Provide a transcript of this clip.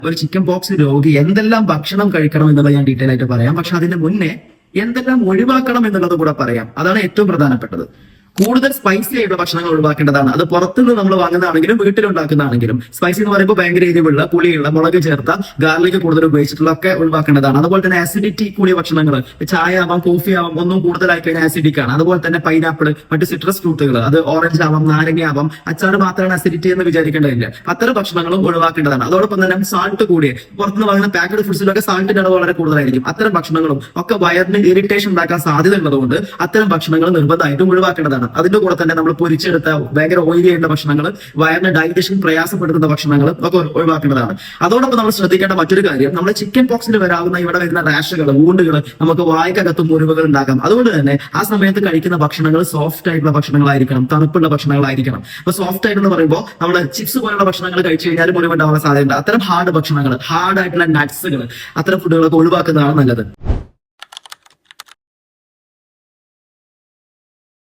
ഒരു chicken pox രോഗി എന്തെല്ലാം ഭക്ഷണം കഴിക്കണം എന്നുള്ളത് ഞാൻ ഡീറ്റെയിൽ ആയിട്ട് പറയാം. പക്ഷെ അതിന് മുന്നേ എന്തെല്ലാം ഒഴിവാക്കണം എന്നുള്ളത് കൂടെ പറയാം. അതാണ് ഏറ്റവും പ്രധാനപ്പെട്ടത്. കൂടുതൽ സ്പൈസി ആയിട്ടുള്ള ഭക്ഷണങ്ങൾ ഒഴിവാക്കേണ്ടതാണ്. അത് പുറത്തുനിന്ന് നമ്മൾ വാങ്ങുന്നതാണെങ്കിലും വീട്ടിലുണ്ടാക്കുന്നതാണെങ്കിലും. സ്പൈസി എന്ന് പറയുമ്പോൾ ഭയങ്കര എരിവുള്ള, പുളിയുള്ള, മുളക് ചേർത്ത, ഗാർലിക് കൂടുതൽ ഉപയോഗിച്ചിട്ടുള്ള ഒക്കെ ഒഴിവാക്കേണ്ടതാണ്. അതുപോലെ തന്നെ ആസിഡിറ്റി കൂടിയ ഭക്ഷണങ്ങൾ, ചായ ആവാം, കോഫി ആവാം, ഒന്നും കൂടുതലായി കഴിഞ്ഞാൽ ആസിഡിക് ആണ്. അതുപോലെ തന്നെ പൈനാപ്പിൾ, മറ്റ് സിട്രസ് ഫ്രൂട്ടുകൾ, അത് ഓറഞ്ച് ആവാം, നാരങ്ങ ആവാം, അച്ചാറ് മാത്രമാണ് ആസിഡിറ്റി എന്ന് വിചാരിക്കേണ്ടതില്ല. അത്തരം ഭക്ഷണങ്ങളും ഒഴിവാക്കേണ്ടതാണ്. അതോടൊപ്പം തന്നെ സാൾട്ട് കൂടിയ, പുറത്തുനിന്ന് വാങ്ങുന്ന പാക്കഡ് ഫുഡ്സിലൊക്കെ സാൾട്ടിന്റെ അളവ് വളരെ കൂടുതലായിരിക്കും. അത്തരം ഭക്ഷണങ്ങളും ഒക്കെ വയറിന് ഇറിറ്റേഷൻ ഉണ്ടാക്കാൻ സാധ്യത ഉള്ളതുകൊണ്ട് അത്തരം ഭക്ഷണങ്ങൾ നിർബന്ധമായിട്ടും ഒഴിവാക്കേണ്ടതാണ്. അതിന്റെ കൂടെ തന്നെ നമ്മൾ പൊരിച്ചെടുത്ത ഭയങ്കര ഓയിലി ആയിട്ടുള്ള ഭക്ഷണങ്ങൾ, വയറിന് ഡൈജഷൻ പ്രയാസപ്പെടുത്തുന്ന ഭക്ഷണങ്ങൾ ഒക്കെ ഒഴിവാക്കേണ്ടതാണ്. അതോടൊപ്പം നമ്മൾ ശ്രദ്ധിക്കേണ്ട മറ്റൊരു കാര്യം, നമ്മൾ ചിക്കൻ പോക്സിൽ ഇവിടെ വരുന്ന റാഷുകൾ, വൂണ്ടുകൾ, നമുക്ക് വായ്ക്കകത്തും മുറിവുകൾ ഉണ്ടാക്കാം. അതുകൊണ്ട് തന്നെ ആ സമയത്ത് കഴിക്കുന്ന ഭക്ഷണങ്ങൾ സോഫ്റ്റ് ആയിട്ടുള്ള ഭക്ഷണങ്ങളായിരിക്കണം, തണുപ്പുള്ള ഭക്ഷണങ്ങളായിരിക്കണം. അപ്പൊ സോഫ്റ്റ് ആയിട്ട് പറയുമ്പോൾ നമ്മൾ ചിപ്സ് പോലുള്ള ഭക്ഷണങ്ങൾ കഴിച്ചു കഴിഞ്ഞാൽ മുറിവുണ്ടാവാൻ സാധ്യതയുണ്ട്. അത്തരം ഹാർഡ് ഭക്ഷണങ്ങൾ, ഹാർഡ് ആയിട്ടുള്ള നട്ട്സുകൾ, അത്തരം ഫുഡുകളൊക്കെ ഒഴിവാക്കുന്നതാണ് നല്ലത്.